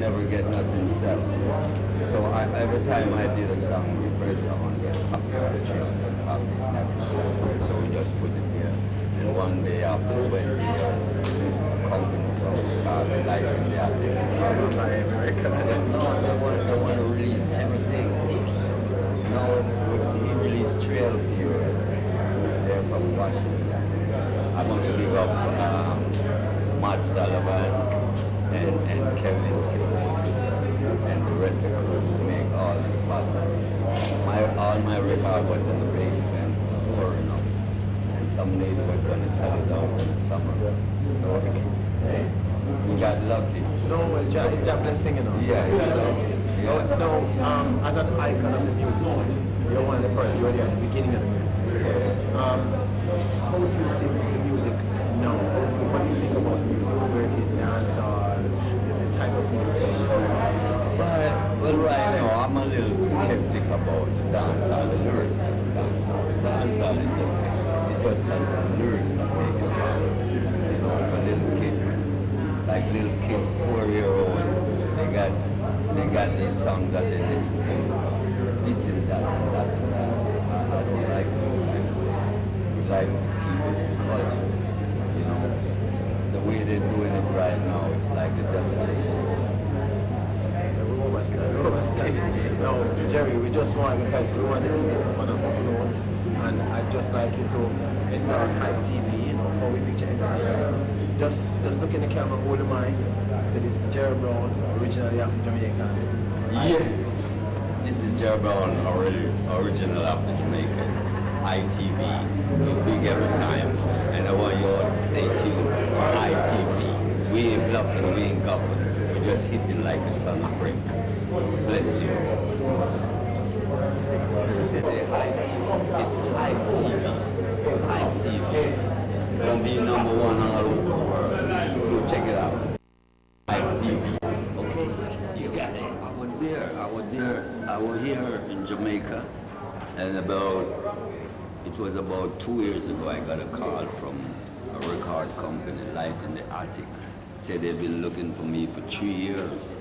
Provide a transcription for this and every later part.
never get nothing set. So every time I did a song, the first one get copyright, and copy never sold. So we just put it here. And one day after 20 years, company from Chicago, like in the artist, they want to release everything. Now he released 3 LPs. They're from Washington. I must give up Matt Sullivan and Kevin Skipper and the rest of the crew who make all this possible. All my record was in the basement, storing up. And some lady was going to sell it out in the summer. So we got lucky. No, well, it's just singing on. Yeah, yeah. No, as an icon of the music, you're one of the first, you're there at the beginning of the music. Yeah. How do you see the music now? What do you think about where it is, dancehall, the type of music? Well, right now, I'm a little skeptic about the dancehall, the lyrics of the dancehall. The dancehall is okay. It's just like the lyrics that make it happen. You know, for little kids, like little kids, 4-year-old, they got these songs that they listen to. This is that and that and that. I don't like those kind of things. We like to keep it in culture. You know, the way they're doing it right now, it's like the devil. No, Jerry, we just want, because we want to do this on a note, and I'd just like you to endorse Hype TV, you know, how we picture entertainment. Just look in the camera, hold the mic. So this is Jerry Brown, originally after Jamaicans. Yeah. This is Jerry Brown, original after Jamaicans. ITV, we big every time, and I want you all to stay tuned to ITV. We ain't bluffing, we ain't guffing. We're just hitting like a ton of brick. Bless you. Say Hype TV. It's Hype TV. Hype TV. It's gonna be #1 all over the world. So check it out. Hype TV. Okay, you got it. I was here in Jamaica, and it was about 2 years ago I got a call from a record company, Light in the Attic. Said they've been looking for me for 3 years.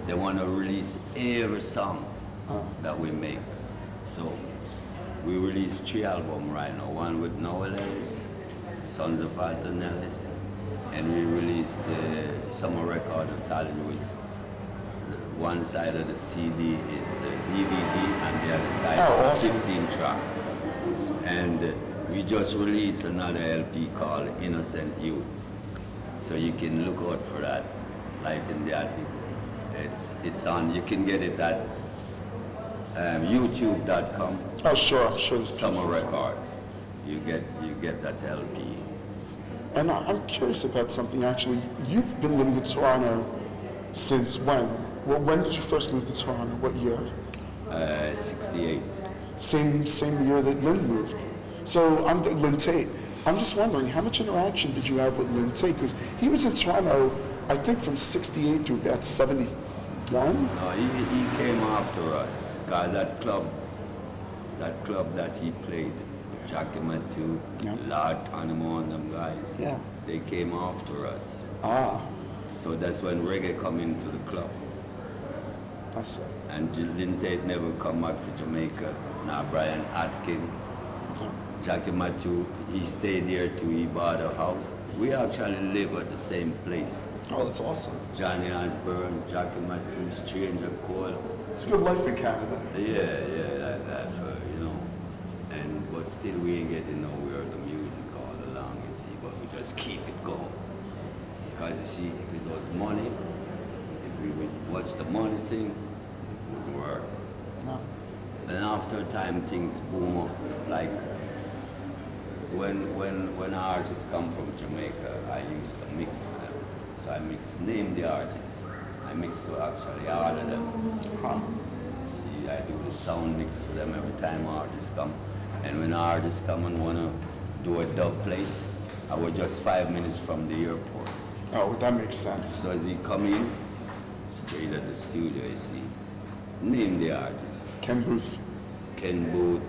They want to release every song that we make. So we released 3 albums right now. One with Noel Ellis, Sons of Alton Ellis, and we released the summer record of Talent Weeks. One side of the CD is the DVD and the other side awesome. 15 track. And we just released another LP called Innocent Youth. So you can look out for that, Light in the Attic. It's on, you can get it at youtube.com. Oh, sure, I'm sure there's Summer Records. You get that LP. And I'm curious about something, actually. You've been living in Toronto since when? Well, when did you first move to Toronto? What year? 68. Same year that Lynn moved. So I'm Lynn Tait. I'm just wondering, how much interaction did you have with Lynn Tait? Because he was in Toronto, I think, from 68 to about 71? No, he came after us. Cause that club that he played, Jackie Matu, Lord Tanimo and them guys, they came after us. So that's when reggae come into the club. I see. And Lynn Tait never come back to Jamaica. Now Brian Atkin, Jackie Matu, he stayed here too, he bought a house. We actually live at the same place. Oh, that's awesome. Johnny Osborne, Jackie Matu, Stranger Cole. It's a good life in Canada. Yeah, that's you know. But still we ain't getting nowhere the music all along, you see, but we just keep it going. Because you see, if it was money, if we would watch the money thing, it wouldn't work. No. And after a time things boom up, like when artists come from Jamaica, I used to mix for them. So I name the artists. I mix for actually all of them. See, I do the sound mix for them every time artists come. And when artists come and want to do a dub plate, I was just 5 minutes from the airport. Oh, that makes sense. So as he come in, straight at the studio, you see, name the artist. Ken Booth. Ken Booth,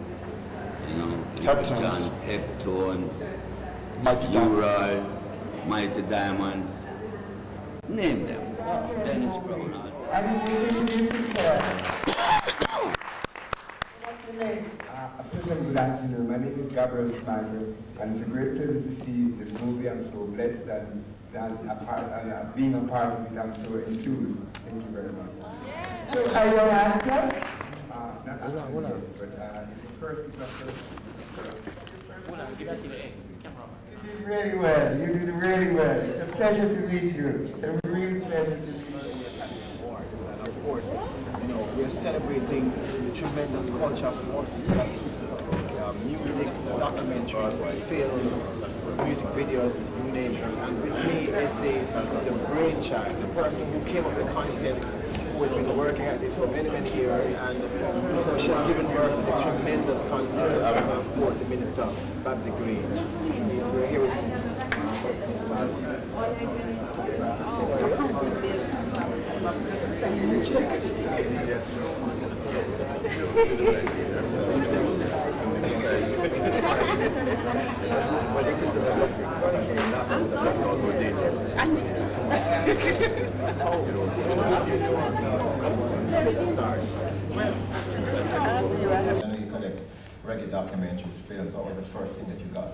you know, Heptones. Heptones, Mighty Diamonds. Mighty Diamonds. Name them. Dennis Brown. How did you introduce yourself? What's your name? A pleasant good afternoon. My name is Gabriel Snyder, and it's a great pleasure to see this movie. I'm so blessed that being a part of it. I'm so enthused. Thank you very much. So, are you an actor? Not actor, but it's the first. You did really well. You did really well. It's a pleasure to meet you. It's a real pleasure to meet you. And of course, you know, we're celebrating the tremendous culture of Rocksteady, music, documentary, film, music videos, you name it. And with me is the brainchild, the person who came up with the concept, who has been working at this for many, many years, and she has given birth to this tremendous concept, and of course the minister, Babsy Green. We're here with him. I know you collect reggae documentaries, films. What was the first thing that you got?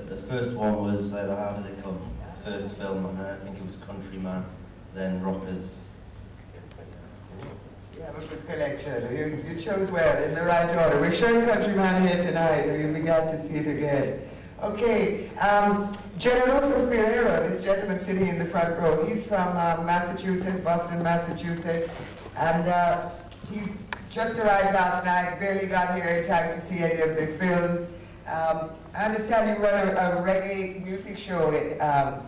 The first one was The How Did It Come? First film, and I think it was Countryman, then Rockers. You have a good collection. You chose well, in the right order. We're showing Countryman here tonight, and you'll be glad to see it again. Okay, Generoso Fierro, this gentleman sitting in the front row, he's from Massachusetts, Boston, Massachusetts, and he's just arrived last night, barely got here in time to see any of the films. I understand you run a reggae music show,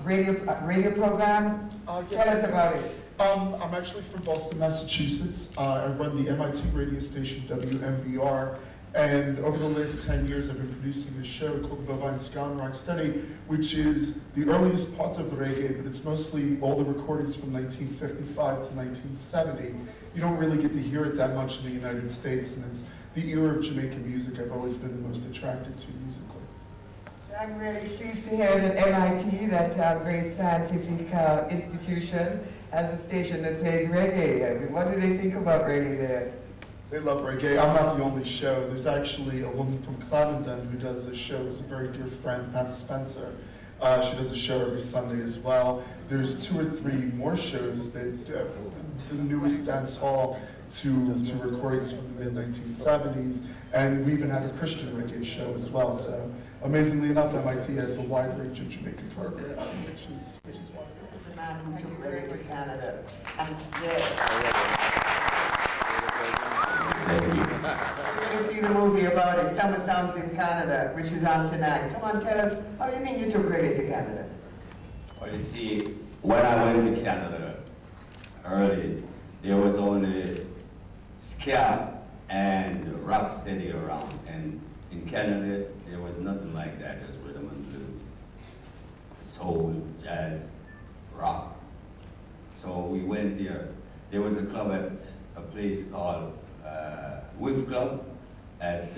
radio program. Yes, Tell us about it. I'm actually from Boston, Massachusetts. I run the MIT radio station WMBR, and over the last 10 years I've been producing this show called the Bovine Rocksteady, which is the earliest part of reggae, but it's mostly all the recordings from 1955 to 1970. You don't really get to hear it that much in the United States, and it's the era of Jamaican music I've always been the most attracted to musically. So I'm really pleased to hear that MIT, that great scientific institution, has a station that plays reggae. I mean, what do they think about reggae there? They love reggae. I'm not the only show. There's actually a woman from Clarendon who does a show. It's a very dear friend, Pam Spencer. She does a show every Sunday as well. There's 2 or 3 more shows that the newest dance hall to recordings from the mid-1970s, and we even have a Christian reggae show as well. So amazingly enough, MIT has a wide range of Jamaican programming, which is wonderful. This is the man who took reggae to Canada. And yes. We're going to see the movie about it, Summer Sounds in Canada, which is on tonight. Come on, tell us, how do you mean you took reggae to Canada? Well, you see, when I went to Canada early, there was only ska and rocksteady around, and in Canada there was nothing like that, just rhythm and blues, soul, jazz, rock. So we went there. There was a club at a place called Whiff Club at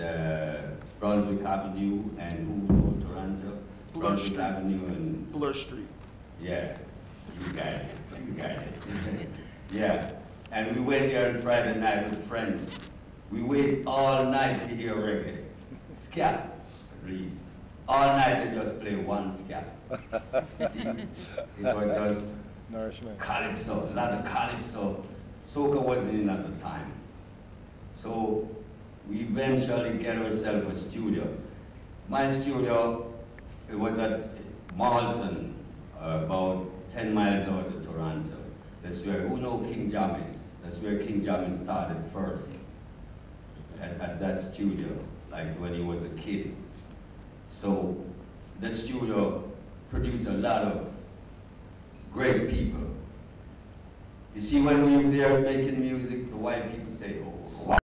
Brunswick Avenue and Hulu, Toronto. Brunswick Avenue and Blur Street. yeah, you got it, you got it. Yeah. And we went there on Friday night with friends. We wait all night to hear reggae. Ska, please. All night they just play one ska. See, it was just calypso, a lot of calypso. Soca wasn't in at the time. So we eventually get ourselves a studio. My studio, it was at Malton, about 10 miles out of Toronto. That's where, who know King Jammy's? That's where King Jammy started first, at that studio, like when he was a kid. So that studio produced a lot of great people. You see, when we were there making music, the white people say, oh,